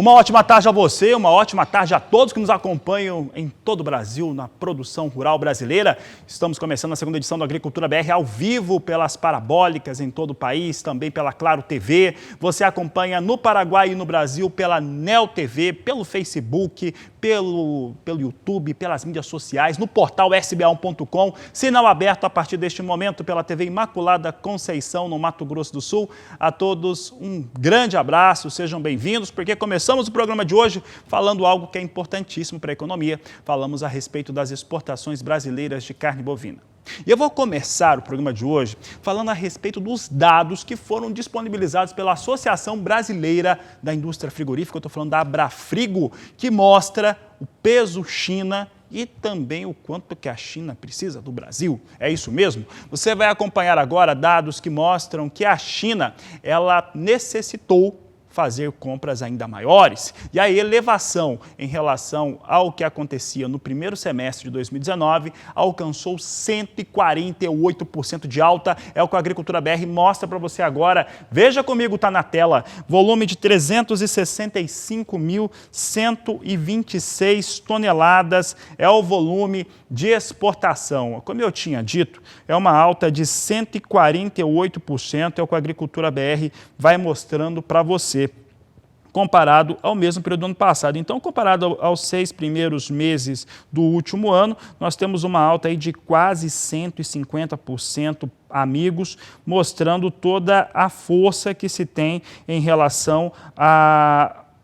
Uma ótima tarde a você, uma ótima tarde a todos que nos acompanham em todo o Brasil, na produção rural brasileira. Estamos começando a segunda edição do Agricultura BR ao vivo pelas parabólicas em todo o país, também pela Claro TV. Você acompanha no Paraguai e no Brasil pela Neo TV, pelo Facebook, pelo YouTube, pelas mídias sociais, no portal sba1.com, sinal aberto a partir deste momento pela TV Imaculada Conceição, no Mato Grosso do Sul. A todos um grande abraço, sejam bem-vindos, porque começamos o programa de hoje falando algo que é importantíssimo para a economia. Falamos a respeito das exportações brasileiras de carne bovina. E eu vou começar o programa de hoje falando a respeito dos dados que foram disponibilizados pela Associação Brasileira da Indústria Frigorífica, eu estou falando da Abrafrigo, que mostra o peso China e também o quanto que a China precisa do Brasil. É isso mesmo? Você vai acompanhar agora dados que mostram que a China, ela necessitou fazer compras ainda maiores, e a elevação em relação ao que acontecia no primeiro semestre de 2019 alcançou 148% de alta, é o que a Agricultura BR mostra para você agora. Veja comigo, está na tela, volume de 365.126 toneladas é o volume de exportação. Como eu tinha dito, é uma alta de 148%, é o que a Agricultura BR vai mostrando para você, comparado ao mesmo período do ano passado. Então, comparado aos 6 primeiros meses do último ano, nós temos uma alta aí de quase 150%, amigos, mostrando toda a força que se tem em relação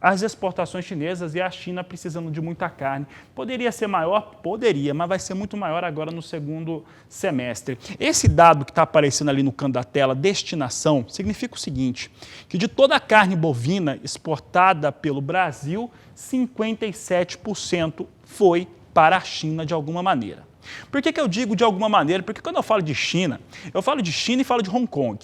às exportações chinesas e a China precisando de muita carne. Poderia ser maior? Poderia, mas vai ser muito maior agora no segundo semestre. Esse dado que está aparecendo ali no canto da tela, destinação, significa o seguinte, que de toda a carne bovina exportada pelo Brasil, 57% foi para a China de alguma maneira. Por que eu digo de alguma maneira? Porque quando eu falo de China, eu falo de China e falo de Hong Kong.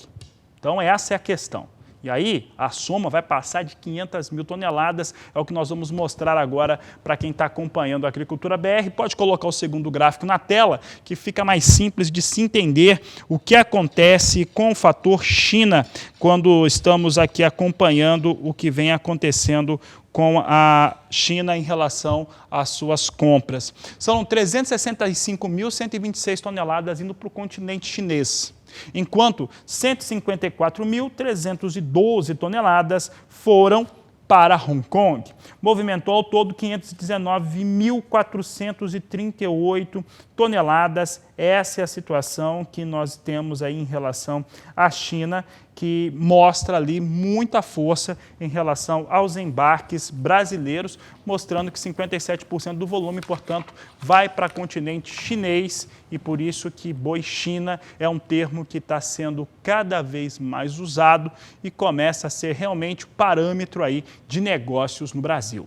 Então essa é a questão. E aí, a soma vai passar de 500 mil toneladas, é o que nós vamos mostrar agora para quem está acompanhando a Agricultura BR. Pode colocar o segundo gráfico na tela, que fica mais simples de se entender o que acontece com o fator China, quando estamos aqui acompanhando o que vem acontecendo com a China em relação às suas compras. São 365.126 toneladas indo para o continente chinês, enquanto 154.312 toneladas foram para Hong Kong. Movimentou ao todo 519.438 toneladas. Essa é a situação que nós temos aí em relação à China, que mostra ali muita força em relação aos embarques brasileiros, mostrando que 57% do volume, portanto, vai para o continente chinês, e por isso que boi China é um termo que está sendo cada vez mais usado e começa a ser realmente o parâmetro aí de negócios no Brasil.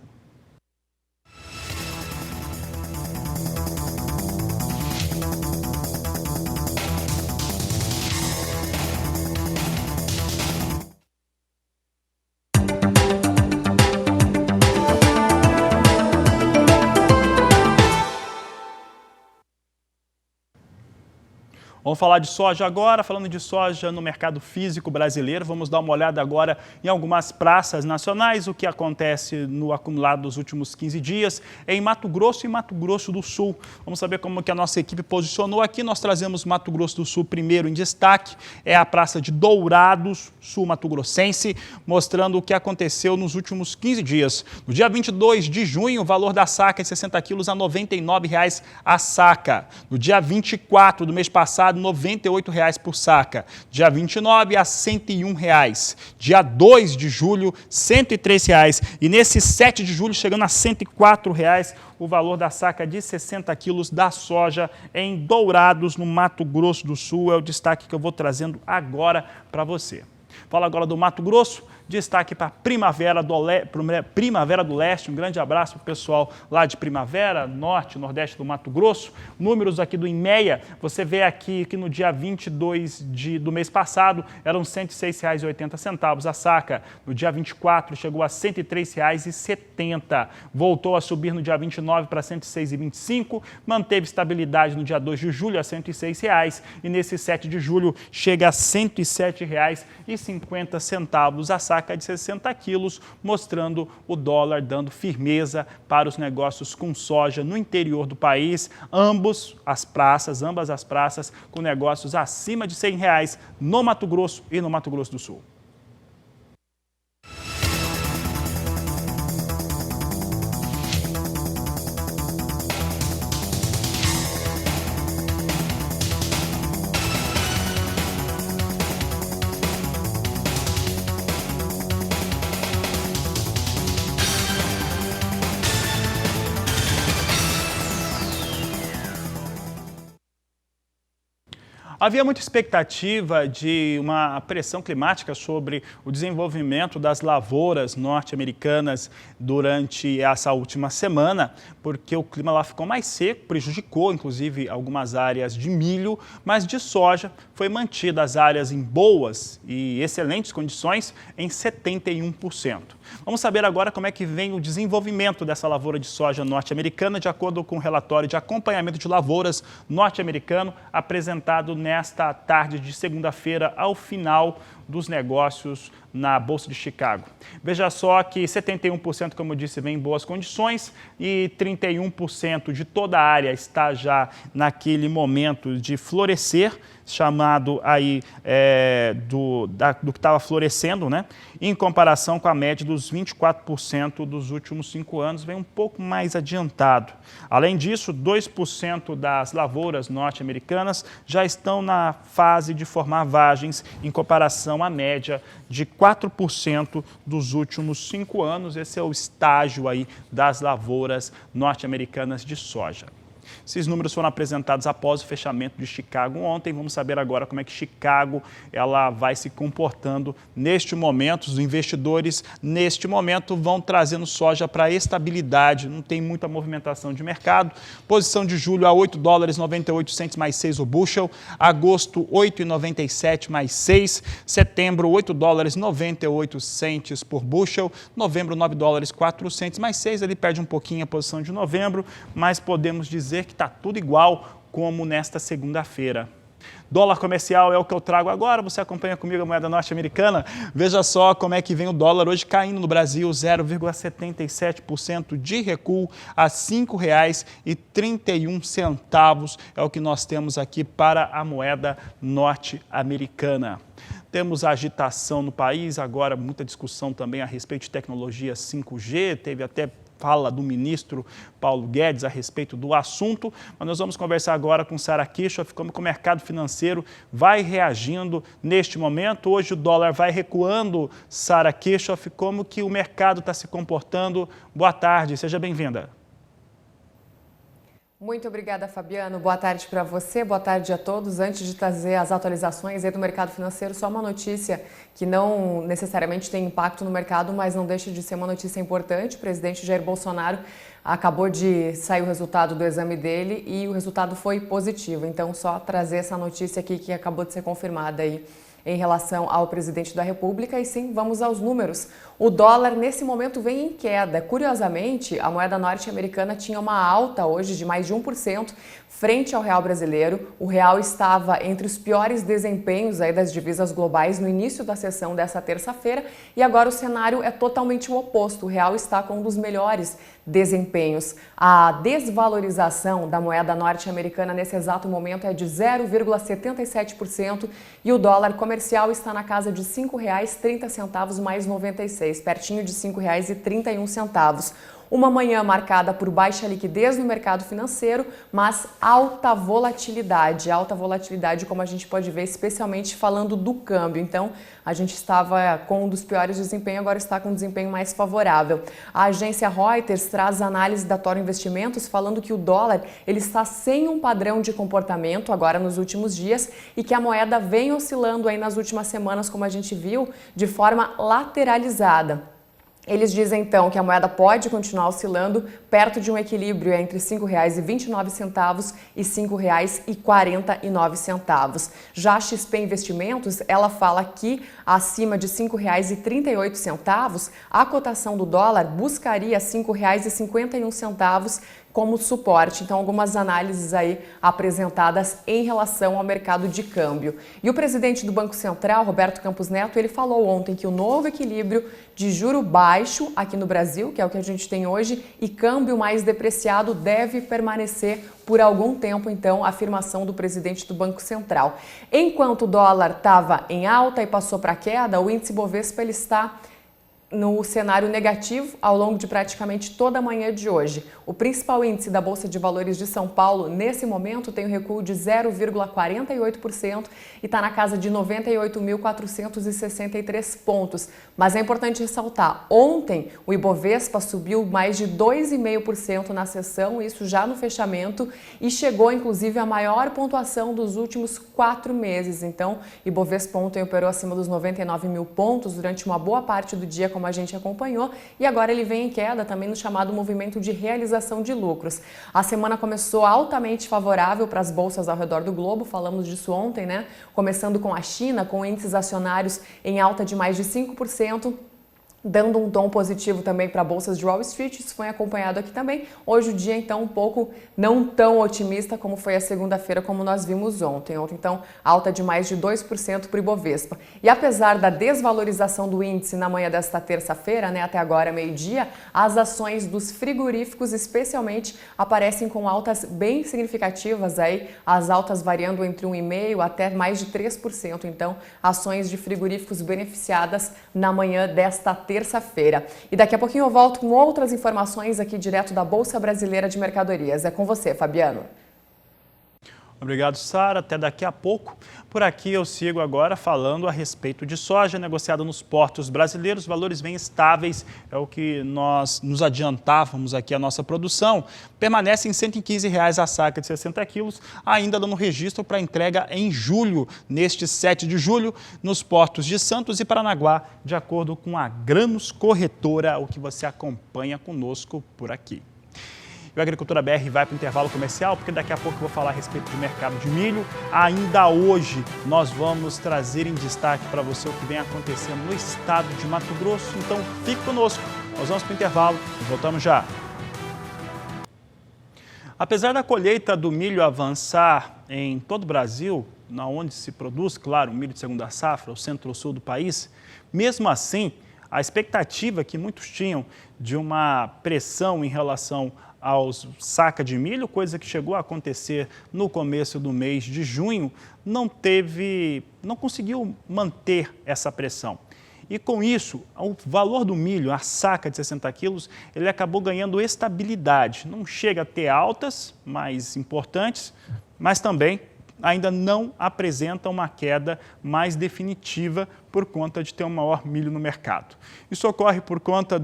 Vamos falar de soja agora, falando de soja no mercado físico brasileiro. Vamos dar uma olhada agora em algumas praças nacionais, o que acontece no acumulado dos últimos 15 dias em Mato Grosso e Mato Grosso do Sul. Vamos saber como que a nossa equipe posicionou aqui. Nós trazemos Mato Grosso do Sul primeiro em destaque, é a praça de Dourados, sul mato-grossense, mostrando o que aconteceu nos últimos 15 dias. No dia 22 de junho, o valor da saca de 60 quilos a R$ 99,00 a saca. No dia 24 do mês passado, R$ 98,00 por saca. Dia 29 a R$ 101,00. Dia 2 de julho, R$ 103,00. E nesse 7 de julho, chegando a R$ 104,00, o valor da saca de 60 quilos da soja em Dourados, no Mato Grosso do Sul. É o destaque que eu vou trazendo agora para você. Fala agora do Mato Grosso. Destaque para Primavera do Leste, um grande abraço para o pessoal lá de Primavera, Norte, Nordeste do Mato Grosso. Números aqui do IMEA, você vê aqui que no dia 22 do mês passado eram R$ 106,80 a saca. No dia 24 chegou a R$ 103,70. Voltou a subir no dia 29 para R$ 106,25, manteve estabilidade no dia 2 de julho a R$ 106,00 e nesse 7 de julho chega a R$ 107,70. R$1,50 a saca de 60 quilos, mostrando o dólar dando firmeza para os negócios com soja no interior do país. Ambas as praças com negócios acima de R$100 no Mato Grosso e no Mato Grosso do Sul. Havia muita expectativa de uma pressão climática sobre o desenvolvimento das lavouras norte-americanas durante essa última semana, porque o clima lá ficou mais seco, prejudicou inclusive algumas áreas de milho, mas de soja foi mantida as áreas em boas e excelentes condições em 71%. Vamos saber agora como é que vem o desenvolvimento dessa lavoura de soja norte-americana, de acordo com o relatório de acompanhamento de lavouras norte-americano apresentado nesta tarde de segunda-feira, ao final dos negócios na Bolsa de Chicago. Veja só que 71%, como eu disse, vem em boas condições e 31% de toda a área está já naquele momento de florescer, chamado aí do que estava florescendo, né? Em comparação com a média dos 24% dos últimos 5 anos, vem um pouco mais adiantado. Além disso, 2% das lavouras norte-americanas já estão na fase de formar vagens, em comparação à média de 4% dos últimos 5 anos. Esse é o estágio aí das lavouras norte-americanas de soja. Esses números foram apresentados após o fechamento de Chicago ontem. Vamos saber agora como é que Chicago ela vai se comportando neste momento. Os investidores, neste momento, vão trazendo soja para estabilidade. Não tem muita movimentação de mercado. Posição de julho a $8,98 mais 6 o bushel. Agosto, 8,97 mais 6. Setembro, $8,98 por bushel. Novembro, $9,04 mais 6. Ele perde um pouquinho a posição de novembro, mas podemos dizer que está tudo igual como nesta segunda-feira. Dólar comercial é o que eu trago agora, você acompanha comigo a moeda norte-americana. Veja só como é que vem o dólar hoje caindo no Brasil, 0,77% de recuo a R$ 5,31. É o que nós temos aqui para a moeda norte-americana. Temos agitação no país, agora muita discussão também a respeito de tecnologia 5G, teve até fala do ministro Paulo Guedes a respeito do assunto, mas nós vamos conversar agora com Sarah Kirchhoff, como que o mercado financeiro vai reagindo neste momento. Hoje o dólar vai recuando. Sarah Kirchhoff, como que o mercado está se comportando? Boa tarde, seja bem-vinda. Muito obrigada, Fabiano. Boa tarde para você, boa tarde a todos. Antes de trazer as atualizações aí do mercado financeiro, só uma notícia que não necessariamente tem impacto no mercado, mas não deixa de ser uma notícia importante. O presidente Jair Bolsonaro acabou de sair o resultado do exame dele e o resultado foi positivo. Então, só trazer essa notícia aqui que acabou de ser confirmada aí em relação ao presidente da República. E sim, vamos aos números. O dólar, nesse momento, vem em queda. Curiosamente, a moeda norte-americana tinha uma alta hoje de mais de 1% frente ao real brasileiro. O real estava entre os piores desempenhos aí das divisas globais no início da sessão dessa terça-feira e agora o cenário é totalmente o oposto. O real está com um dos melhores desempenhos. A desvalorização da moeda norte-americana nesse exato momento é de 0,77% e o dólar comercial está na casa de R$ 5,30 mais 96, pertinho de R$ 5,31. Uma manhã marcada por baixa liquidez no mercado financeiro, mas alta volatilidade, como a gente pode ver, especialmente falando do câmbio. Então, a gente estava com um dos piores desempenhos, agora está com um desempenho mais favorável. A agência Reuters traz análise da Toro Investimentos falando que o dólar ele está sem um padrão de comportamento agora nos últimos dias e que a moeda vem oscilando aí nas últimas semanas, como a gente viu, de forma lateralizada. Eles dizem, então, que a moeda pode continuar oscilando perto de um equilíbrio entre R$ 5,29 e R$ 5,49. Já a XP Investimentos, ela fala que acima de R$ 5,38, a cotação do dólar buscaria R$ 5,51, como suporte. Então, algumas análises aí apresentadas em relação ao mercado de câmbio. E o presidente do Banco Central, Roberto Campos Neto, ele falou ontem que o novo equilíbrio de juro baixo aqui no Brasil, que é o que a gente tem hoje, e câmbio mais depreciado deve permanecer por algum tempo, então, a afirmação do presidente do Banco Central. Enquanto o dólar estava em alta e passou para queda, o índice Bovespa ele está no cenário negativo ao longo de praticamente toda a manhã de hoje. O principal índice da Bolsa de Valores de São Paulo, nesse momento, tem um recuo de 0,48% e está na casa de 98.463 pontos. Mas é importante ressaltar, ontem o Ibovespa subiu mais de 2,5% na sessão, isso já no fechamento, e chegou inclusive a maior pontuação dos últimos 4 meses. Então, Ibovespa ontem operou acima dos 99 mil pontos durante uma boa parte do dia, como a gente acompanhou, e agora ele vem em queda também no chamado movimento de realização de lucros. A semana começou altamente favorável para as bolsas ao redor do globo, falamos disso ontem, né? Começando com a China, com índices acionários em alta de mais de 5%, dando um tom positivo também para bolsas de Wall Street. Isso foi acompanhado aqui também. Hoje o dia, então, um pouco não tão otimista como foi a segunda-feira, como nós vimos ontem. Ontem, então, alta de mais de 2% para o Ibovespa. E apesar da desvalorização do índice na manhã desta terça-feira, né, até agora, meio-dia, as ações dos frigoríficos, especialmente, aparecem com altas bem significativas, aí, as altas variando entre 1,5% até mais de 3%. Então, ações de frigoríficos beneficiadas na manhã desta terça-feira. E daqui a pouquinho eu volto com outras informações aqui direto da Bolsa Brasileira de Mercadorias. É com você, Fabiano. Obrigado, Sara. Até daqui a pouco. Por aqui eu sigo agora falando a respeito de soja negociada nos portos brasileiros. Valores bem estáveis, é o que nós nos adiantávamos aqui a nossa produção. Permanece em R$ 115 a saca de 60 quilos, ainda dando registro para entrega em julho, neste 7 de julho, nos portos de Santos e Paranaguá, de acordo com a Grãos Corretora, o que você acompanha conosco por aqui. O Agricultura BR vai para o intervalo comercial, porque daqui a pouco eu vou falar a respeito do mercado de milho. Ainda hoje nós vamos trazer em destaque para você o que vem acontecendo no estado de Mato Grosso. Então fique conosco, nós vamos para o intervalo e voltamos já. Apesar da colheita do milho avançar em todo o Brasil, na onde se produz, claro, milho de segunda safra, o centro-sul do país, mesmo assim, a expectativa que muitos tinham de uma pressão em relação aos saca de milho, coisa que chegou a acontecer no começo do mês de junho, não conseguiu manter essa pressão. E com isso, o valor do milho, a saca de 60 quilos, ele acabou ganhando estabilidade. Não chega a ter altas mais importantes, mas também ainda não apresenta uma queda mais definitiva por conta de ter um maior milho no mercado. Isso ocorre por conta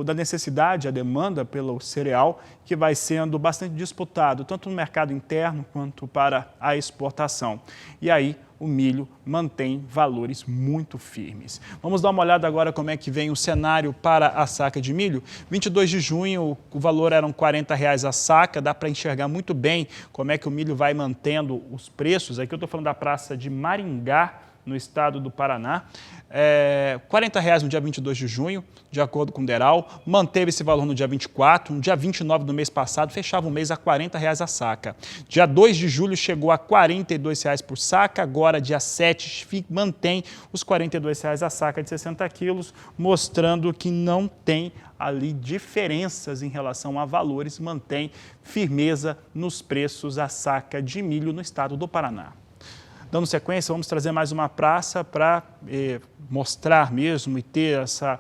da necessidade, a demanda pelo cereal, que vai sendo bastante disputado, tanto no mercado interno quanto para a exportação. E aí, o milho mantém valores muito firmes. Vamos dar uma olhada agora como é que vem o cenário para a saca de milho. 22 de junho, o valor eram R$ 40 a saca, dá para enxergar muito bem como é que o milho vai mantendo os preços. Aqui eu estou falando da praça de Maringá, no estado do Paraná. R$ 40 no dia 22 de junho, de acordo com o Deral, manteve esse valor no dia 24, no dia 29 do mês passado, fechava o mês a R$ 40 a saca. Dia 2 de julho chegou a R$ 42 por saca, agora dia 7 mantém os R$ 42 a saca de 60 quilos, mostrando que não tem ali diferenças em relação a valores, mantém firmeza nos preços a saca de milho no estado do Paraná. Dando sequência, vamos trazer mais uma praça para mostrar mesmo e ter essa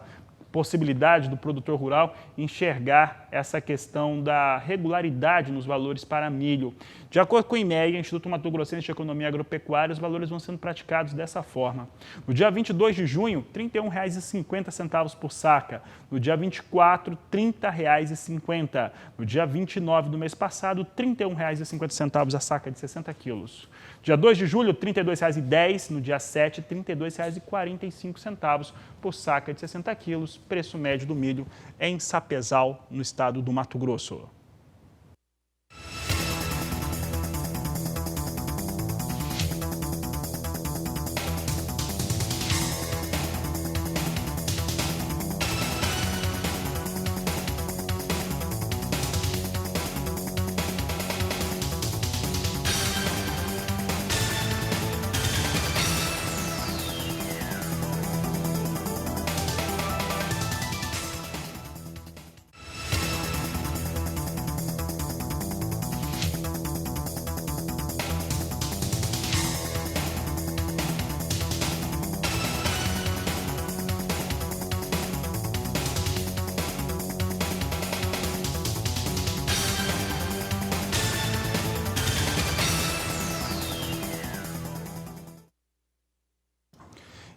possibilidade do produtor rural enxergar essa questão da regularidade nos valores para milho. De acordo com o IMEA, Instituto Mato Grossense de Economia Agropecuária, os valores vão sendo praticados dessa forma. No dia 22 de junho, R$ 31,50 por saca. No dia 24, R$ 30,50. No dia 29 do mês passado, R$ 31,50 a saca de 60 quilos. Dia 2 de julho, R$ 32,10. No dia 7, R$ 32,45 por saca de 60 quilos. Preço médio do milho em Sapezal, no estado do Mato Grosso.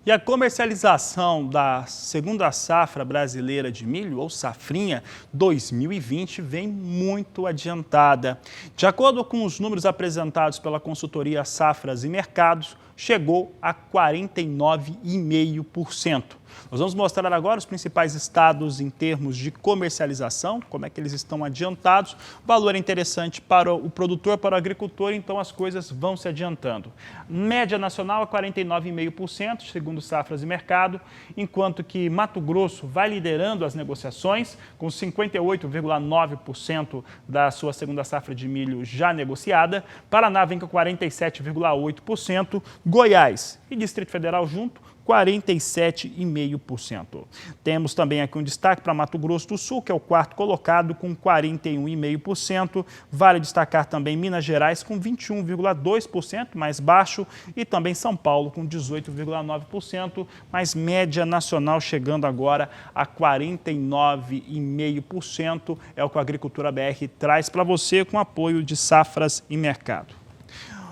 E a comercialização da segunda safra brasileira de milho, ou safrinha, 2020, vem muito adiantada. De acordo com os números apresentados pela consultoria Safras e Mercados, chegou a 49,5%. Nós vamos mostrar agora os principais estados em termos de comercialização, como é que eles estão adiantados. O valor é interessante para o produtor, para o agricultor, então as coisas vão se adiantando. Média nacional é 49,5%, segundo Safras e Mercado, enquanto que Mato Grosso vai liderando as negociações, com 58,9% da sua segunda safra de milho já negociada. Paraná vem com 47,8%, Goiás e Distrito Federal junto, 47,5%. Temos também aqui um destaque para Mato Grosso do Sul, que é o quarto colocado, com 41,5%. Vale destacar também Minas Gerais, com 21,2%, mais baixo, e também São Paulo, com 18,9%, mas média nacional chegando agora a 49,5%. É o que a Agricultura BR traz para você, com apoio de Safras e Mercado.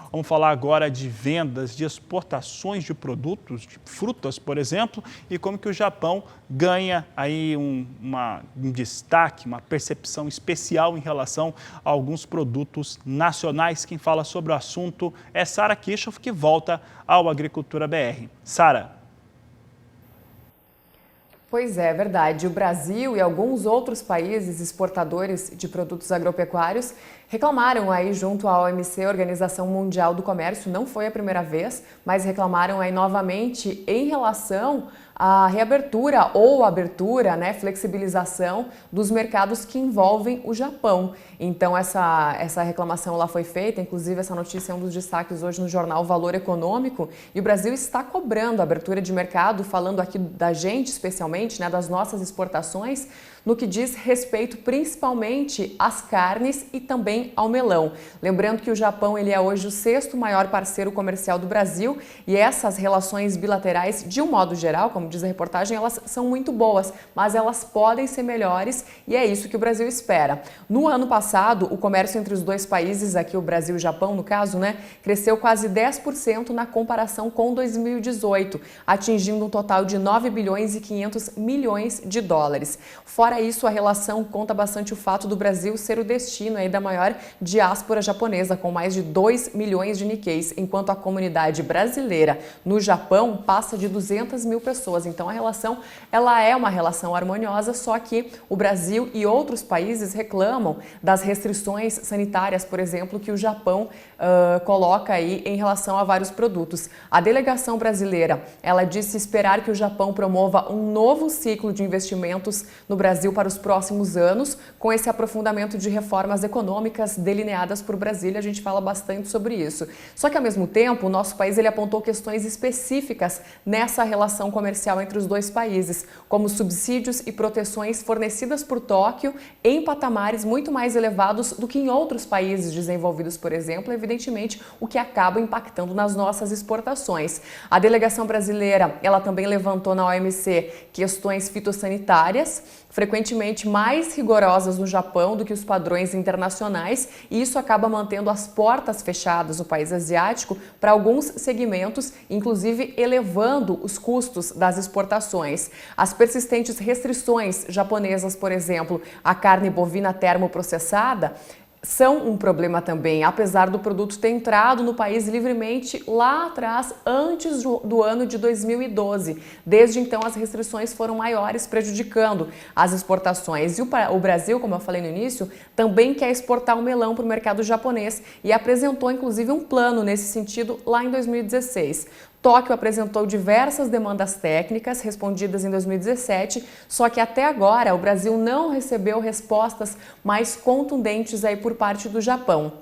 Vamos falar agora de vendas, de exportações de produtos, de frutas, por exemplo, e como que o Japão ganha aí um destaque, uma percepção especial em relação a alguns produtos nacionais. Quem fala sobre o assunto é Sara Kirchhoff, que volta ao Agricultura BR. Sara. Pois é, verdade. O Brasil e alguns outros países exportadores de produtos agropecuários reclamaram aí junto à OMC, Organização Mundial do Comércio, não foi a primeira vez, mas reclamaram aí novamente em relação à reabertura ou abertura, flexibilização dos mercados que envolvem o Japão. Então essa reclamação lá foi feita, inclusive essa notícia é um dos destaques hoje no jornal Valor Econômico, e o Brasil está cobrando a abertura de mercado, falando aqui da gente especialmente, das nossas exportações, no que diz respeito principalmente às carnes e também ao melão. Lembrando que o Japão ele é hoje o sexto maior parceiro comercial do Brasil, e essas relações bilaterais, de um modo geral, como diz a reportagem, elas são muito boas, mas elas podem ser melhores, e é isso que o Brasil espera. No ano passado, o comércio entre os dois países, aqui o Brasil e o Japão no caso, cresceu quase 10% na comparação com 2018, atingindo um total de 9 bilhões e 500 milhões de dólares. Fora isso, a relação conta bastante o fato do Brasil ser o destino aí da maior diáspora japonesa, com mais de 2 milhões de Nikkeis, enquanto a comunidade brasileira no Japão passa de 200 mil pessoas. Então a relação ela é uma relação harmoniosa, só que o Brasil e outros países reclamam das restrições sanitárias, por exemplo, que o Japão coloca aí em relação a vários produtos. A delegação brasileira, ela disse esperar que o Japão promova um novo ciclo de investimentos no Brasil para os próximos anos, com esse aprofundamento de reformas econômicas delineadas por Brasília. A gente fala bastante sobre isso. Só que, ao mesmo tempo, o nosso país ele apontou questões específicas nessa relação comercial entre os dois países, como subsídios e proteções fornecidas por Tóquio em patamares muito mais elevados do que em outros países desenvolvidos, por exemplo, evidentemente, o que acaba impactando nas nossas exportações. A delegação brasileira, ela também levantou na OMC questões fitossanitárias, frequentemente mais rigorosas no Japão do que os padrões internacionais, e isso acaba mantendo as portas fechadas no país asiático para alguns segmentos, inclusive elevando os custos das exportações. As persistentes restrições japonesas, por exemplo, à carne bovina termoprocessada, são um problema também, apesar do produto ter entrado no país livremente lá atrás, antes do ano de 2012. Desde então, as restrições foram maiores, prejudicando as exportações. E o Brasil, como eu falei no início, também quer exportar o melão para o mercado japonês e apresentou, inclusive, um plano nesse sentido lá em 2016. Tóquio apresentou diversas demandas técnicas respondidas em 2017, só que até agora o Brasil não recebeu respostas mais contundentes aí por parte do Japão.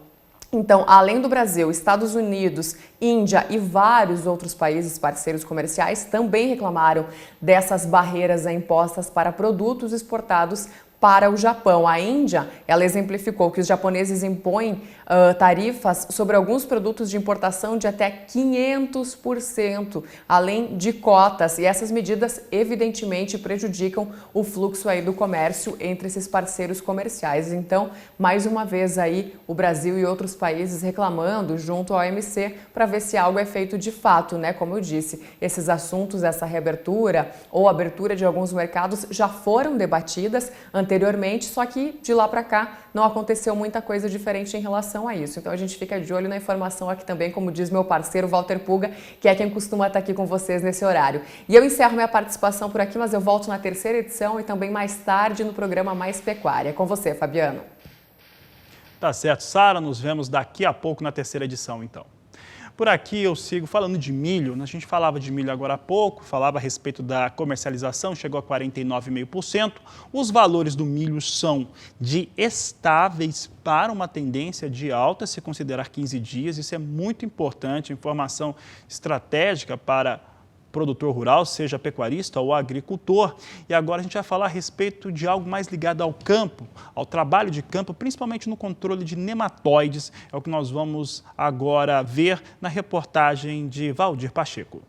Então, além do Brasil, Estados Unidos, Índia e vários outros países parceiros comerciais também reclamaram dessas barreiras impostas para produtos exportados para o Japão. A Índia, ela exemplificou que os japoneses impõem tarifas sobre alguns produtos de importação de até 500%, além de cotas. E essas medidas, evidentemente, prejudicam o fluxo aí do comércio entre esses parceiros comerciais. Então, mais uma vez aí, o Brasil e outros países reclamando junto ao OMC para ver se algo é feito de fato, né? Como eu disse, esses assuntos, essa reabertura ou abertura de alguns mercados já foram debatidas anteriormente, só que de lá para cá não aconteceu muita coisa diferente em relação a isso. Então a gente fica de olho na informação aqui também, como diz meu parceiro Walter Puga, que é quem costuma estar aqui com vocês nesse horário. E eu encerro minha participação por aqui, mas eu volto na terceira edição e também mais tarde no programa Mais Pecuária. Com você, Fabiano. Tá certo, Sara, nos vemos daqui a pouco na terceira edição, então. Por aqui eu sigo falando de milho, a gente falava de milho agora há pouco, falava a respeito da comercialização, chegou a 49,5%. Os valores do milho são de estáveis para uma tendência de alta, se considerar 15 dias, isso é muito importante, informação estratégica para produtor rural, seja pecuarista ou agricultor. E agora a gente vai falar a respeito de algo mais ligado ao campo, ao trabalho de campo, principalmente no controle de nematóides. É o que nós vamos agora ver na reportagem de Valdir Pacheco.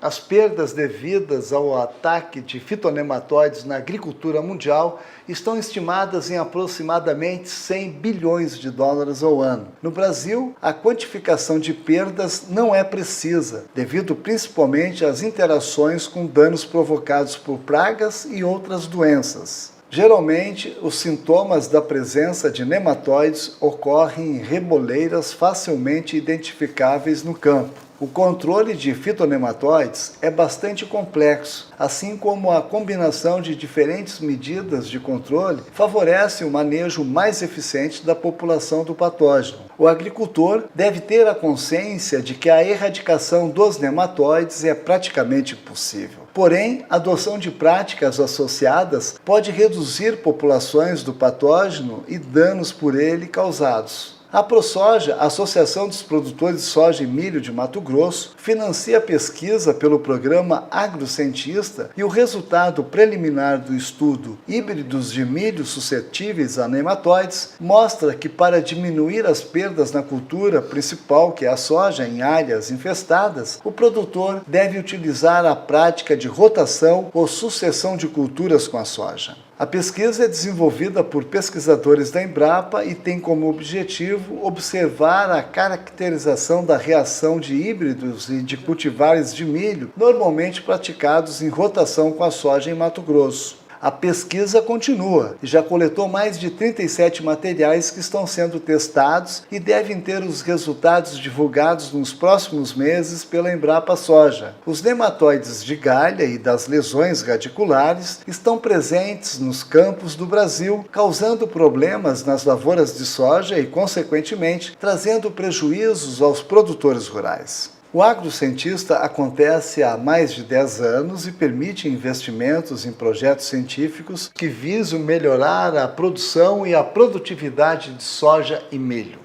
As perdas devidas ao ataque de fitonematóides na agricultura mundial estão estimadas em aproximadamente 100 bilhões de dólares ao ano. No Brasil, a quantificação de perdas não é precisa, devido principalmente às interações com danos provocados por pragas e outras doenças. Geralmente, os sintomas da presença de nematóides ocorrem em reboleiras facilmente identificáveis no campo. O controle de fitonematóides é bastante complexo, assim como a combinação de diferentes medidas de controle favorece o manejo mais eficiente da população do patógeno. O agricultor deve ter a consciência de que a erradicação dos nematóides é praticamente impossível. Porém, a adoção de práticas associadas pode reduzir populações do patógeno e danos por ele causados. A ProSoja, Associação dos Produtores de Soja e Milho de Mato Grosso, financia a pesquisa pelo programa AgroCientista e o resultado preliminar do estudo Híbridos de milho suscetíveis a nematóides mostra que para diminuir as perdas na cultura principal, que é a soja, em áreas infestadas, o produtor deve utilizar a prática de rotação ou sucessão de culturas com a soja. A pesquisa é desenvolvida por pesquisadores da Embrapa e tem como objetivo observar a caracterização da reação de híbridos e de cultivares de milho normalmente praticados em rotação com a soja em Mato Grosso. A pesquisa continua e já coletou mais de 37 materiais que estão sendo testados e devem ter os resultados divulgados nos próximos meses pela Embrapa Soja. Os nematóides de galha e das lesões radiculares estão presentes nos campos do Brasil, causando problemas nas lavouras de soja e, consequentemente, trazendo prejuízos aos produtores rurais. O AgroCientista acontece há mais de 10 anos e permite investimentos em projetos científicos que visam melhorar a produção e a produtividade de soja e milho.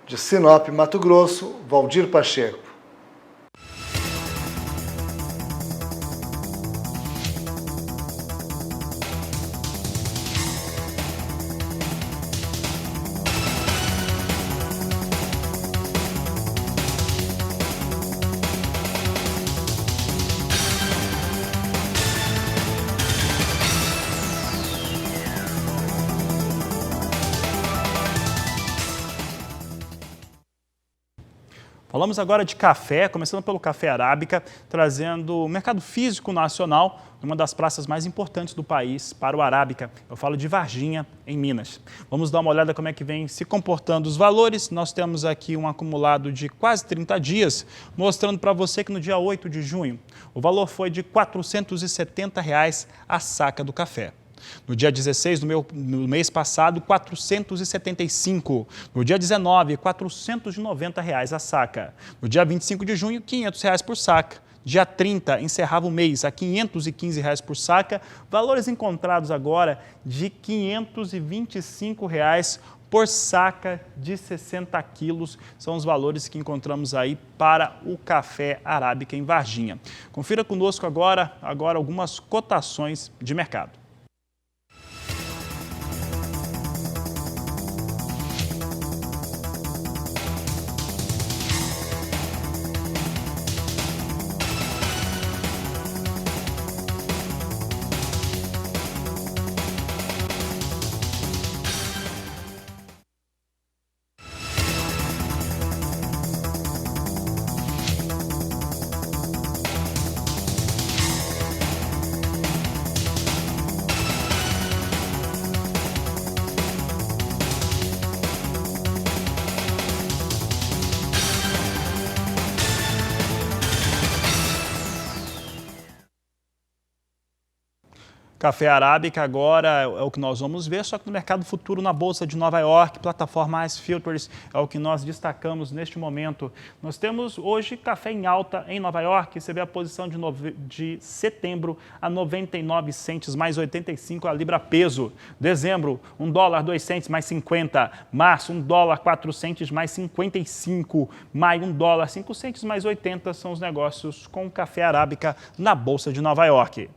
De Sinop, Mato Grosso, Valdir Pacheco. Falamos agora de café, começando pelo café arábica, trazendo o mercado físico nacional, uma das praças mais importantes do país para o arábica. Eu falo de Varginha, em Minas. Vamos dar uma olhada como é que vem se comportando os valores. Nós temos aqui um acumulado de quase 30 dias, mostrando para você que no dia 8 de junho, o valor foi de R$ 470 a saca do café. No dia 16 no mês passado, R$ 475. No dia 19, R$ 490 a saca. No dia 25 de junho, R$ 500 por saca. Dia 30, encerrava o mês a R$ 515 por saca. Valores encontrados agora de R$ 525 por saca de 60 quilos. São os valores que encontramos aí para o café arábica em Varginha. Confira conosco agora algumas cotações de mercado. Café arábica agora é o que nós vamos ver, só que no mercado futuro na Bolsa de Nova York, plataforma Ice Futures, é o que nós destacamos neste momento. Nós temos hoje café em alta em Nova York, você vê a posição de setembro a 99 centes mais 85 a libra peso. Dezembro, $1, 2 centes mais 50. Março, $1, 4 centes mais 55. Maio, $1, 5 centes mais 80 são os negócios com café arábica na Bolsa de Nova York.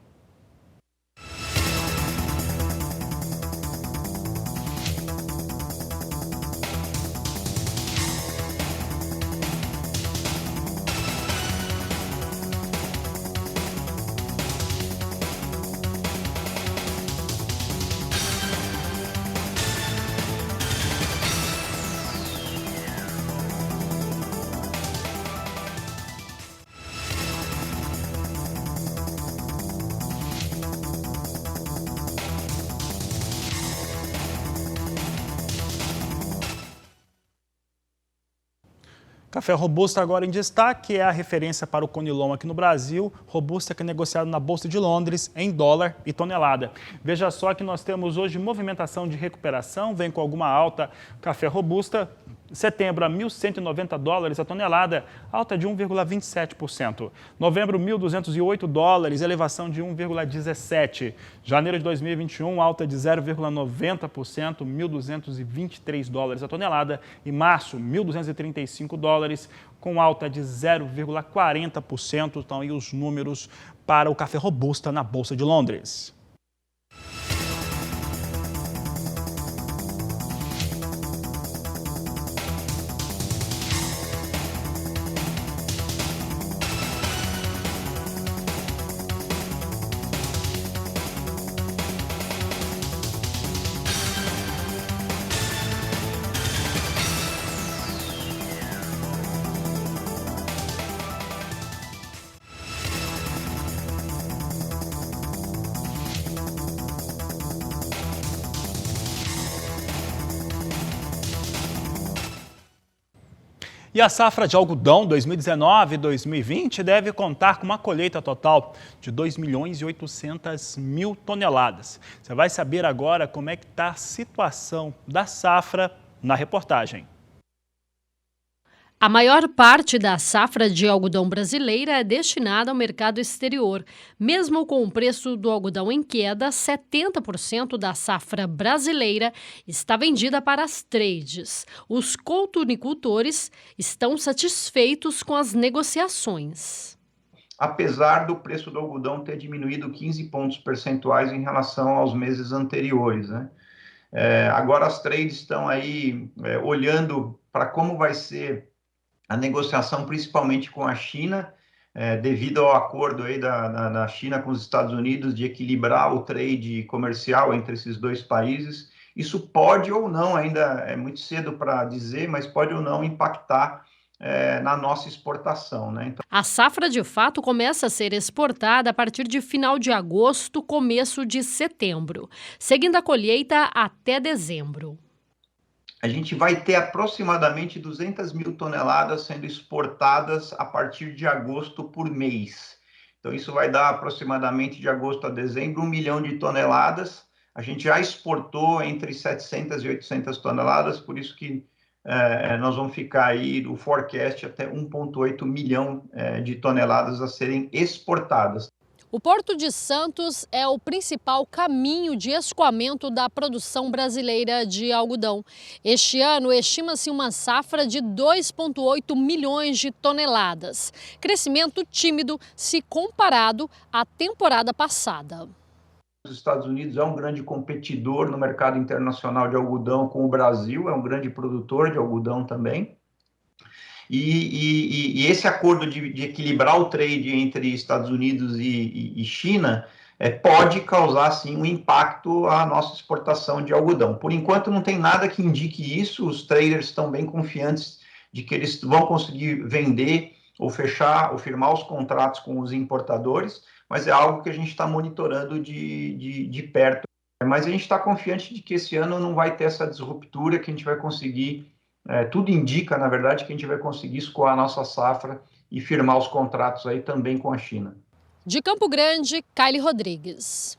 Café Robusta agora em destaque, é a referência para o Conilon aqui no Brasil. Robusta que é negociado na Bolsa de Londres em dólar e tonelada. Veja só que nós temos hoje movimentação de recuperação, vem com alguma alta. Café Robusta, setembro a $1.190 a tonelada, alta de 1,27%. Novembro, $1.208, elevação de 1,17%. Janeiro de 2021, alta de 0,90%, $1.223 a tonelada. E março, $1.235, com alta de 0,40%. Estão aí os números para o café Robusta na Bolsa de Londres. E a safra de algodão 2019-2020 deve contar com uma colheita total de 2.800.000 toneladas. Você vai saber agora como é que está a situação da safra na reportagem. A maior parte da safra de algodão brasileira é destinada ao mercado exterior. Mesmo com o preço do algodão em queda, 70% da safra brasileira está vendida para as trades. Os culturicultores estão satisfeitos com as negociações. Apesar do preço do algodão ter diminuído 15 pontos percentuais em relação aos meses anteriores, né? Agora as trades estão aí olhando para como vai ser a negociação, principalmente com a China, devido ao acordo aí da China com os Estados Unidos de equilibrar o trade comercial entre esses dois países. Isso pode ou não, ainda é muito cedo para dizer, mas pode ou não impactar na nossa exportação, né? Então, a safra, de fato, começa a ser exportada a partir de final de agosto, começo de setembro, seguindo a colheita até dezembro. A gente vai ter aproximadamente 200.000 toneladas sendo exportadas a partir de agosto por mês. Então, isso vai dar aproximadamente de agosto a dezembro 1 milhão de toneladas. A gente já exportou entre 700 e 800 toneladas, por isso que nós vamos ficar aí, o forecast, até 1,8 milhão de toneladas a serem exportadas. O Porto de Santos é o principal caminho de escoamento da produção brasileira de algodão. Este ano, estima-se uma safra de 2,8 milhões de toneladas. Crescimento tímido se comparado à temporada passada. Os Estados Unidos é um grande competidor no mercado internacional de algodão com o Brasil, é um grande produtor de algodão também. E esse acordo de equilibrar o trade entre Estados Unidos e China pode causar, sim, um impacto à nossa exportação de algodão. Por enquanto, não tem nada que indique isso, os traders estão bem confiantes de que eles vão conseguir vender ou fechar ou firmar os contratos com os importadores, mas é algo que a gente está monitorando de perto. Mas a gente está confiante de que esse ano não vai ter essa disruptura, que a gente vai conseguir... tudo indica, na verdade, que a gente vai conseguir escoar a nossa safra e firmar os contratos aí também com a China. De Campo Grande, Kylie Rodrigues.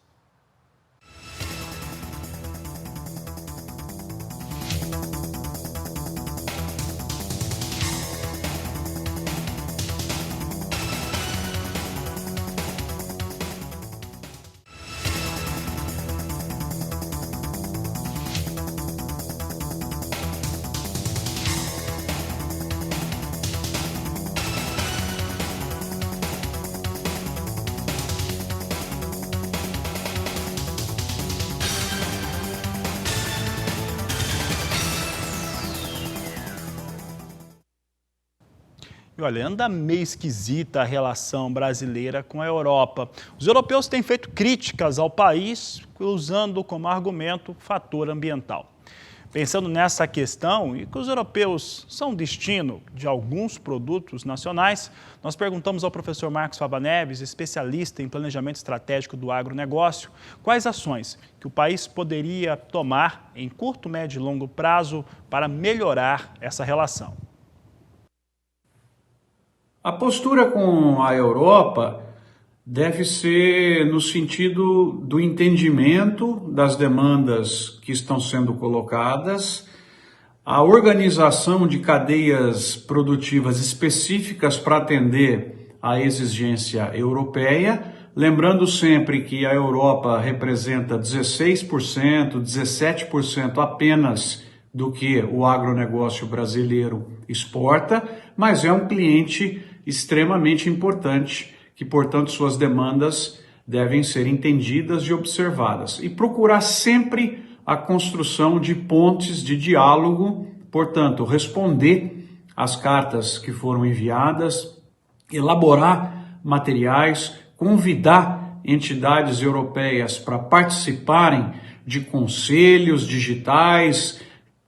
E olha, anda meio esquisita a relação brasileira com a Europa. Os europeus têm feito críticas ao país, usando como argumento o fator ambiental. Pensando nessa questão e que os europeus são destino de alguns produtos nacionais, nós perguntamos ao professor Marcos Fava Neves, especialista em planejamento estratégico do agronegócio, quais ações que o país poderia tomar em curto, médio e longo prazo para melhorar essa relação. A postura com a Europa deve ser no sentido do entendimento das demandas que estão sendo colocadas, a organização de cadeias produtivas específicas para atender à exigência europeia, lembrando sempre que a Europa representa 16%, 17% apenas do que o agronegócio brasileiro exporta, mas é um cliente extremamente importante, que, portanto, suas demandas devem ser entendidas e observadas. E procurar sempre a construção de pontes de diálogo, portanto, responder às cartas que foram enviadas, elaborar materiais, convidar entidades europeias para participarem de conselhos digitais,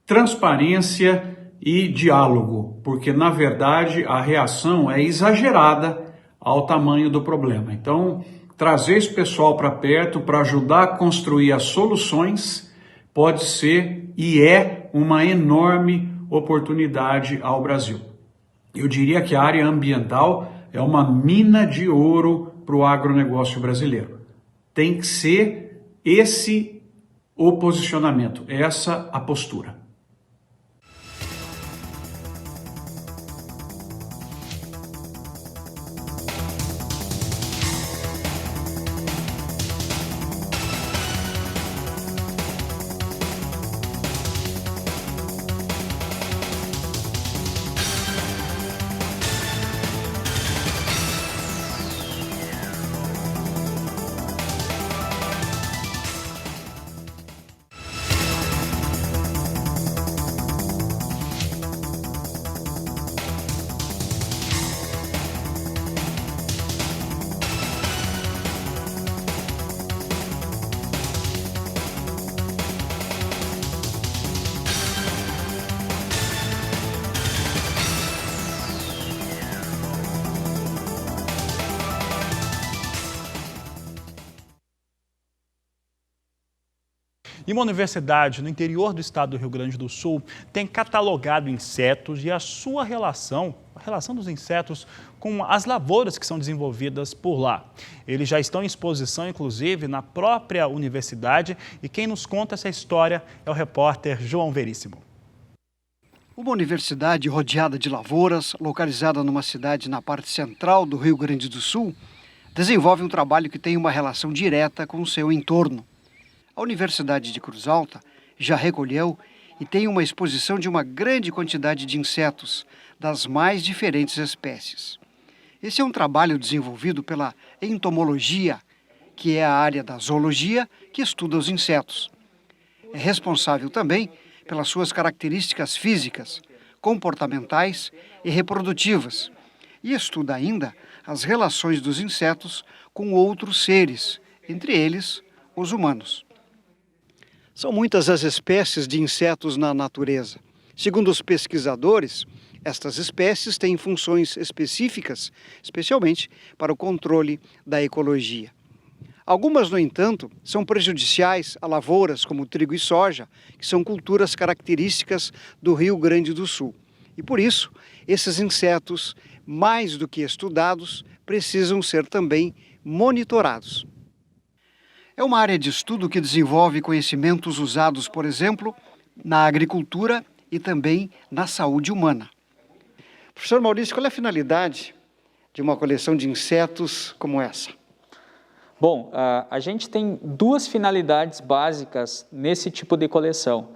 transparência e diálogo, porque, na verdade, a reação é exagerada ao tamanho do problema. Então, trazer esse pessoal para perto para ajudar a construir as soluções pode ser e é uma enorme oportunidade ao Brasil. Eu diria que a área ambiental é uma mina de ouro para o agronegócio brasileiro. Tem que ser esse o posicionamento, essa a postura. E uma universidade no interior do estado do Rio Grande do Sul tem catalogado insetos e a sua relação, a relação dos insetos com as lavouras que são desenvolvidas por lá. Eles já estão em exposição, inclusive, na própria universidade, e quem nos conta essa história é o repórter João Veríssimo. Uma universidade rodeada de lavouras, localizada numa cidade na parte central do Rio Grande do Sul, desenvolve um trabalho que tem uma relação direta com o seu entorno. A Universidade de Cruz Alta já recolheu e tem uma exposição de uma grande quantidade de insetos, das mais diferentes espécies. Esse é um trabalho desenvolvido pela entomologia, que é a área da zoologia que estuda os insetos. É responsável também pelas suas características físicas, comportamentais e reprodutivas, e estuda ainda as relações dos insetos com outros seres, entre eles os humanos. São muitas as espécies de insetos na natureza. Segundo os pesquisadores, estas espécies têm funções específicas, especialmente para o controle da ecologia. Algumas, no entanto, são prejudiciais a lavouras como trigo e soja, que são culturas características do Rio Grande do Sul. E por isso, esses insetos, mais do que estudados, precisam ser também monitorados. É uma área de estudo que desenvolve conhecimentos usados, por exemplo, na agricultura e também na saúde humana. Professor Maurício, qual é a finalidade de uma coleção de insetos como essa? Bom, a gente tem duas finalidades básicas nesse tipo de coleção.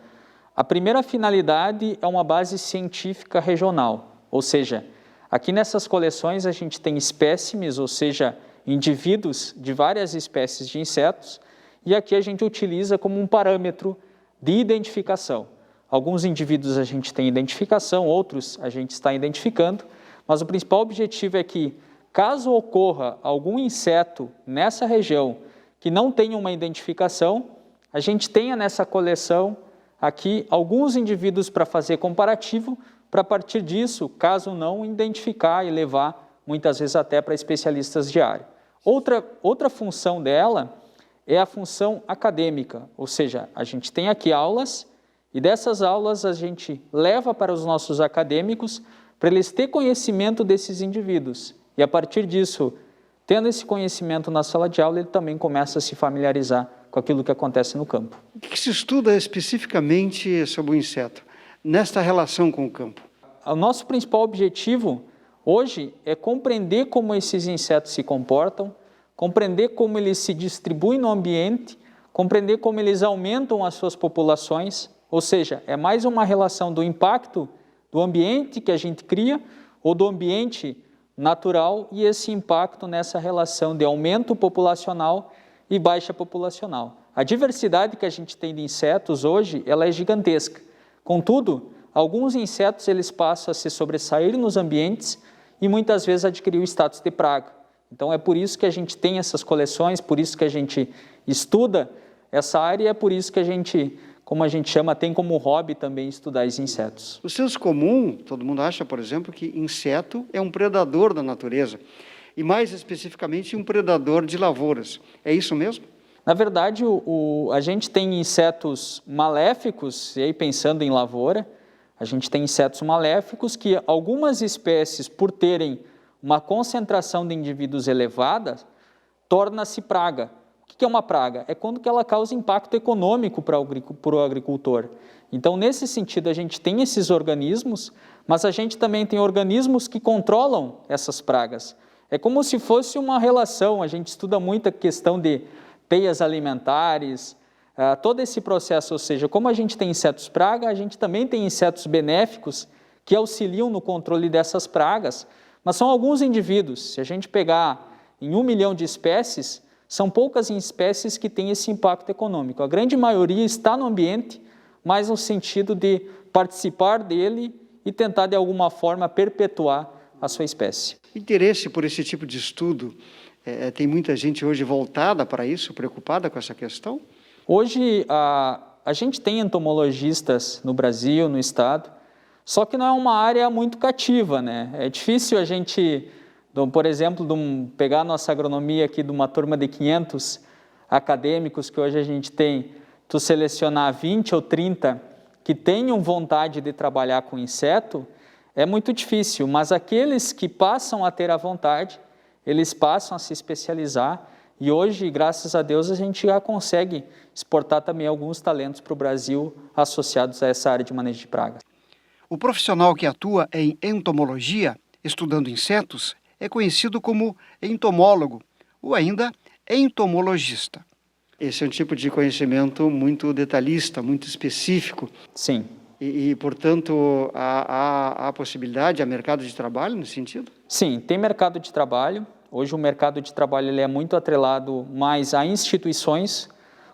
A primeira finalidade é uma base científica regional, ou seja, aqui nessas coleções a gente tem espécimes, ou seja, indivíduos de várias espécies de insetos, e aqui a gente utiliza como um parâmetro de identificação. Alguns indivíduos a gente tem identificação, outros a gente está identificando, mas o principal objetivo é que, caso ocorra algum inseto nessa região que não tenha uma identificação, a gente tenha nessa coleção aqui alguns indivíduos para fazer comparativo, para a partir disso, caso não, identificar e levar muitas vezes até para especialistas de área. Outra função dela é a função acadêmica, ou seja, a gente tem aqui aulas e dessas aulas a gente leva para os nossos acadêmicos para eles terem conhecimento desses indivíduos. E a partir disso, tendo esse conhecimento na sala de aula, ele também começa a se familiarizar com aquilo que acontece no campo. O que se estuda especificamente sobre o inseto, nesta relação com o campo? O nosso principal objetivo hoje é compreender como esses insetos se comportam, compreender como eles se distribuem no ambiente, compreender como eles aumentam as suas populações, ou seja, é mais uma relação do impacto do ambiente que a gente cria ou do ambiente natural e esse impacto nessa relação de aumento populacional e baixa populacional. A diversidade que a gente tem de insetos hoje, ela é gigantesca. Contudo, alguns insetos eles passam a se sobressair nos ambientes e muitas vezes adquirir o status de praga. Então é por isso que a gente tem essas coleções, por isso que a gente estuda essa área e é por isso que a gente, como a gente chama, tem como hobby também estudar os insetos. O senso comum, todo mundo acha, por exemplo, que inseto é um predador da natureza e mais especificamente um predador de lavouras. É isso mesmo? Na verdade, a gente tem insetos maléficos, e aí pensando em lavoura, a gente tem insetos maléficos que algumas espécies, por terem uma concentração de indivíduos elevada, torna-se praga. O que é uma praga? É quando que ela causa impacto econômico para o agricultor. Então, nesse sentido, a gente tem esses organismos, mas a gente também tem organismos que controlam essas pragas. É como se fosse uma relação, a gente estuda muito a questão de teias alimentares, todo esse processo, ou seja, como a gente tem insetos praga, a gente também tem insetos benéficos que auxiliam no controle dessas pragas, mas são alguns indivíduos. Se a gente pegar em 1 milhão de espécies, são poucas espécies que têm esse impacto econômico. A grande maioria está no ambiente, mas no sentido de participar dele e tentar de alguma forma perpetuar a sua espécie. Interesse por esse tipo de estudo, tem muita gente hoje voltada para isso, preocupada com essa questão? Hoje, a gente tem entomologistas no Brasil, no estado, só que não é uma área muito cativa, né? É difícil a gente, por exemplo, pegar a nossa agronomia aqui de uma turma de 500 acadêmicos que hoje a gente tem, tu selecionar 20 ou 30 que tenham vontade de trabalhar com inseto, é muito difícil, mas aqueles que passam a ter a vontade, eles passam a se especializar e hoje, graças a Deus, a gente já consegue exportar também alguns talentos para o Brasil associados a essa área de manejo de pragas. O profissional que atua em entomologia, estudando insetos, é conhecido como entomólogo ou ainda entomologista. Esse é um tipo de conhecimento muito detalhista, muito específico. Sim. E portanto, há possibilidade, há mercado de trabalho nesse sentido? Sim, tem mercado de trabalho. Hoje o mercado de trabalho ele é muito atrelado mais a instituições,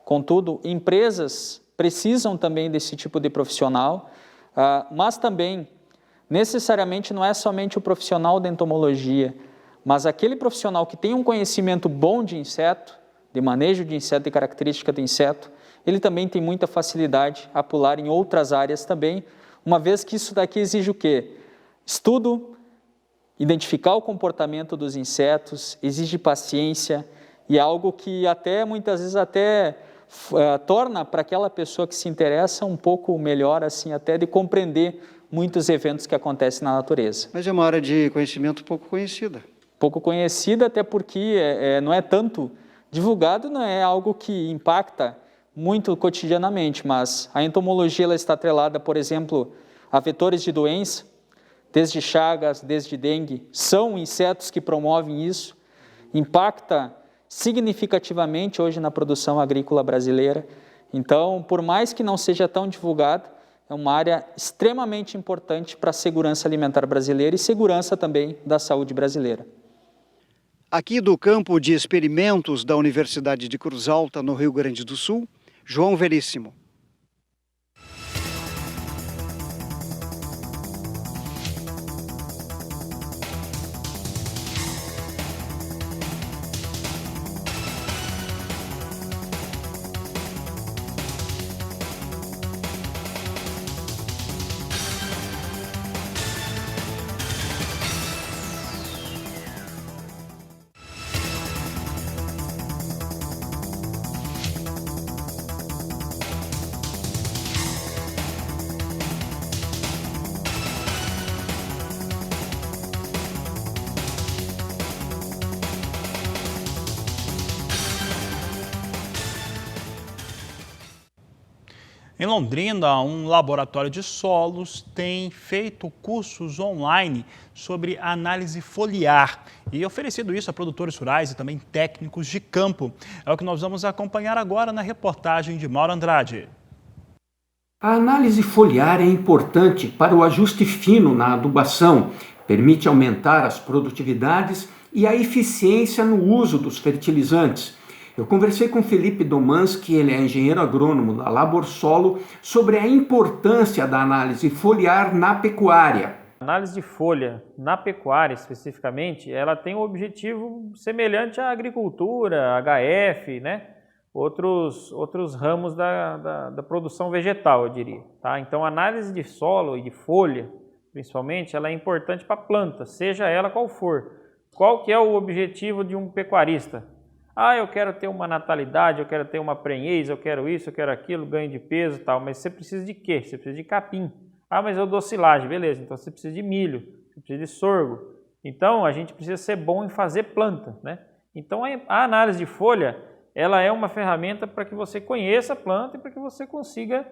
contudo, empresas precisam também desse tipo de profissional, mas também, necessariamente, não é somente o profissional da entomologia, mas aquele profissional que tem um conhecimento bom de inseto, de manejo de inseto e característica do inseto, ele também tem muita facilidade a pular em outras áreas também, uma vez que isso daqui exige o quê? Estudo, identificar o comportamento dos insetos, exige paciência e é algo que até muitas vezes torna para aquela pessoa que se interessa um pouco melhor, assim, até de compreender muitos eventos que acontecem na natureza. Mas é uma área de conhecimento pouco conhecida. Pouco conhecida, até porque não é tanto divulgado, não é algo que impacta muito cotidianamente, mas a entomologia ela está atrelada, por exemplo, a vetores de doença, desde chagas, desde dengue, são insetos que promovem isso, impacta significativamente hoje na produção agrícola brasileira. Então, por mais que não seja tão divulgado, é uma área extremamente importante para a segurança alimentar brasileira e segurança também da saúde brasileira. Aqui do campo de experimentos da Universidade de Cruz Alta, no Rio Grande do Sul, João Veríssimo. Em Londrina, um laboratório de solos tem feito cursos online sobre análise foliar e oferecido isso a produtores rurais e também técnicos de campo. É o que nós vamos acompanhar agora na reportagem de Mauro Andrade. A análise foliar é importante para o ajuste fino na adubação, permite aumentar as produtividades e a eficiência no uso dos fertilizantes. Eu conversei com Felipe Domanski, ele é engenheiro agrônomo da Labor Solo, sobre a importância da análise foliar na pecuária. A análise de folha na pecuária, especificamente, ela tem um objetivo semelhante à agricultura, HF, né? Outros ramos da produção vegetal, eu diria. Tá? Então, a análise de solo e de folha, principalmente, ela é importante para a planta, seja ela qual for. Qual que é o objetivo de um pecuarista? Eu quero ter uma natalidade, eu quero ter uma prenhez, eu quero isso, eu quero aquilo, ganho de peso e tal. Mas você precisa de quê? Você precisa de capim. Mas eu dou silagem, beleza. Então você precisa de milho, você precisa de sorgo. Então a gente precisa ser bom em fazer planta, né? Então a análise de folha, ela é uma ferramenta para que você conheça a planta e para que você consiga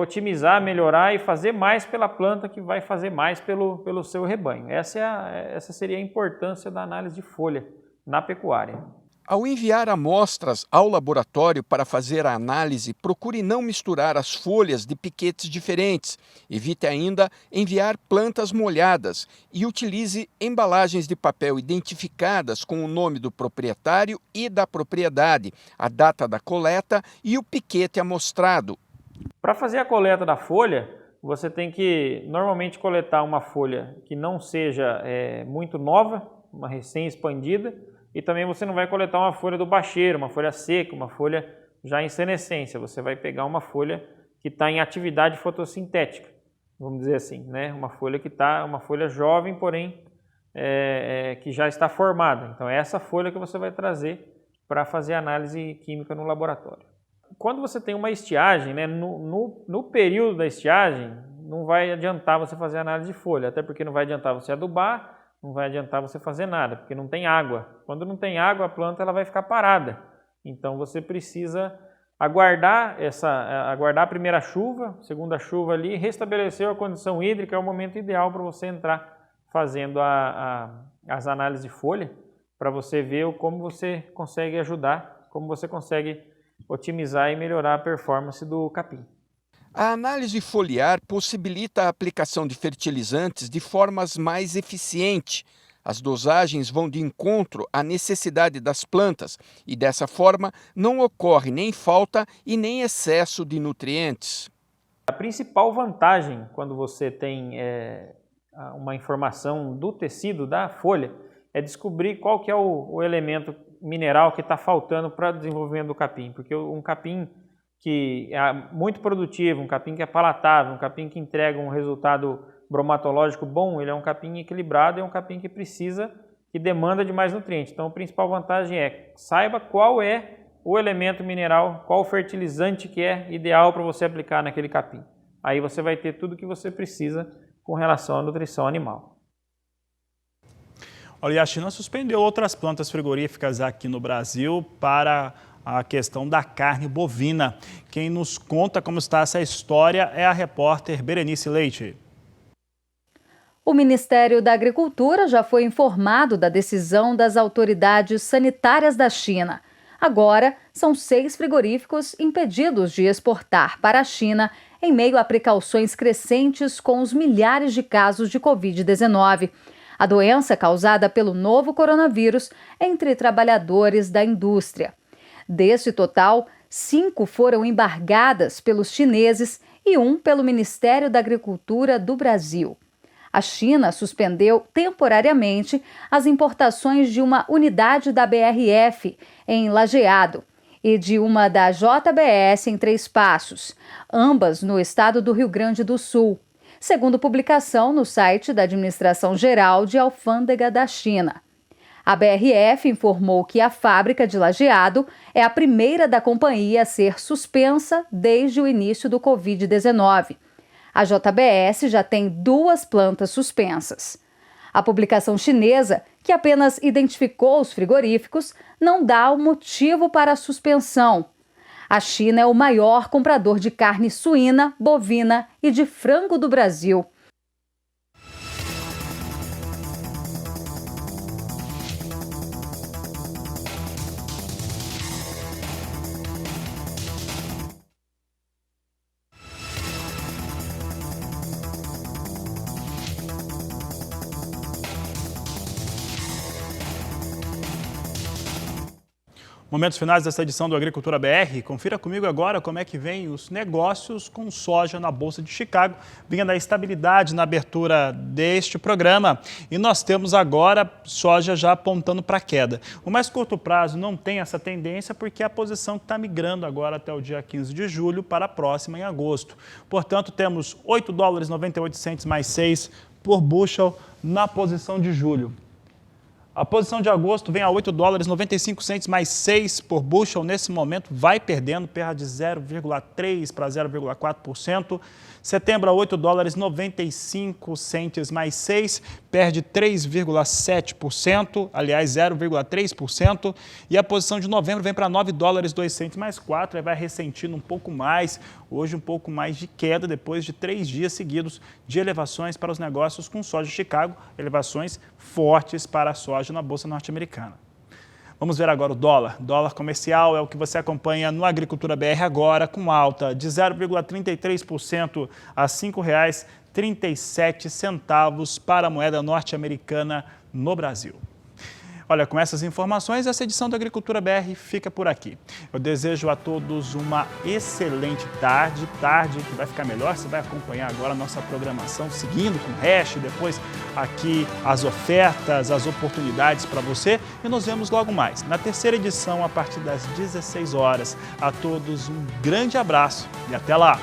otimizar, melhorar e fazer mais pela planta, que vai fazer mais pelo seu rebanho. Essa seria a importância da análise de folha na pecuária. Ao enviar amostras ao laboratório para fazer a análise, procure não misturar as folhas de piquetes diferentes. Evite ainda enviar plantas molhadas e utilize embalagens de papel identificadas com o nome do proprietário e da propriedade, a data da coleta e o piquete amostrado. Para fazer a coleta da folha, você tem que normalmente coletar uma folha que não seja muito nova, uma recém-expandida, e também você não vai coletar uma folha do bacheiro, uma folha seca, uma folha já em senescência. Você vai pegar uma folha que está em atividade fotossintética, vamos dizer assim, né? Uma folha jovem, porém que já está formada. Então é essa folha que você vai trazer para fazer análise química no laboratório. Quando você tem uma estiagem, né, no período da estiagem, não vai adiantar você fazer análise de folha, até porque não vai adiantar você adubar, não vai adiantar você fazer nada, porque não tem água. Quando não tem água, a planta ela vai ficar parada. Então você precisa aguardar a primeira chuva, segunda chuva ali, restabelecer a condição hídrica, é o momento ideal para você entrar fazendo as análises de folha, para você ver como você consegue ajudar, como você consegue otimizar e melhorar a performance do capim. A análise foliar possibilita a aplicação de fertilizantes de formas mais eficientes. As dosagens vão de encontro à necessidade das plantas e, dessa forma, não ocorre nem falta e nem excesso de nutrientes. A principal vantagem quando você tem uma informação do tecido da folha é descobrir qual que é o elemento mineral que está faltando para o desenvolvimento do capim, porque um capim que é muito produtivo, um capim que é palatável, um capim que entrega um resultado bromatológico bom, ele é um capim equilibrado, é um capim que demanda de mais nutrientes. Então a principal vantagem é saiba qual é o elemento mineral, qual o fertilizante que é ideal para você aplicar naquele capim. Aí você vai ter tudo o que você precisa com relação à nutrição animal. Olha, a China suspendeu outras plantas frigoríficas aqui no Brasil para a questão da carne bovina. Quem nos conta como está essa história é a repórter Berenice Leite. O Ministério da Agricultura já foi informado da decisão das autoridades sanitárias da China. Agora, são 6 frigoríficos impedidos de exportar para a China em meio a precauções crescentes com os milhares de casos de Covid-19. A doença causada pelo novo coronavírus entre trabalhadores da indústria. Deste total, 5 foram embargadas pelos chineses e 1 pelo Ministério da Agricultura do Brasil. A China suspendeu temporariamente as importações de uma unidade da BRF em Lajeado e de uma da JBS em Três Passos, ambas no estado do Rio Grande do Sul, segundo publicação no site da Administração Geral de Alfândega da China. A BRF informou que a fábrica de Lajeado é a primeira da companhia a ser suspensa desde o início do Covid-19. A JBS já tem 2 plantas suspensas. A publicação chinesa, que apenas identificou os frigoríficos, não dá o motivo para a suspensão. A China é o maior comprador de carne suína, bovina e de frango do Brasil. Momentos finais dessa edição do Agricultura BR. Confira comigo agora como é que vem os negócios com soja na Bolsa de Chicago, vindo a estabilidade na abertura deste programa. E nós temos agora soja já apontando para queda. O mais curto prazo não tem essa tendência porque é a posição que está migrando agora até o dia 15 de julho para a próxima em agosto. Portanto, temos $8,98 mais 6 por bushel na posição de julho. A posição de agosto vem a $8,95 mais 6 por bushel. Nesse momento vai perdendo, perda de 0,3% para 0,4%. Setembro a $8,95 mais 6, perde 3,7%, aliás 0,3%. E a posição de novembro vem para $9,02 mais 4, aí vai ressentindo um pouco mais. Hoje um pouco mais de queda depois de 3 dias seguidos de elevações para os negócios com soja de Chicago, elevações fortes para a soja na Bolsa Norte-Americana. Vamos ver agora o dólar. Dólar comercial é o que você acompanha no Agricultura BR agora, com alta de 0,33% a R$ 5,37 para a moeda norte-americana no Brasil. Olha, com essas informações, essa edição da Agricultura BR fica por aqui. Eu desejo a todos uma excelente tarde que vai ficar melhor. Você vai acompanhar agora a nossa programação, seguindo com o hash, depois aqui as ofertas, as oportunidades para você. E nos vemos logo mais, na terceira edição, a partir das 16 horas. A todos um grande abraço e até lá!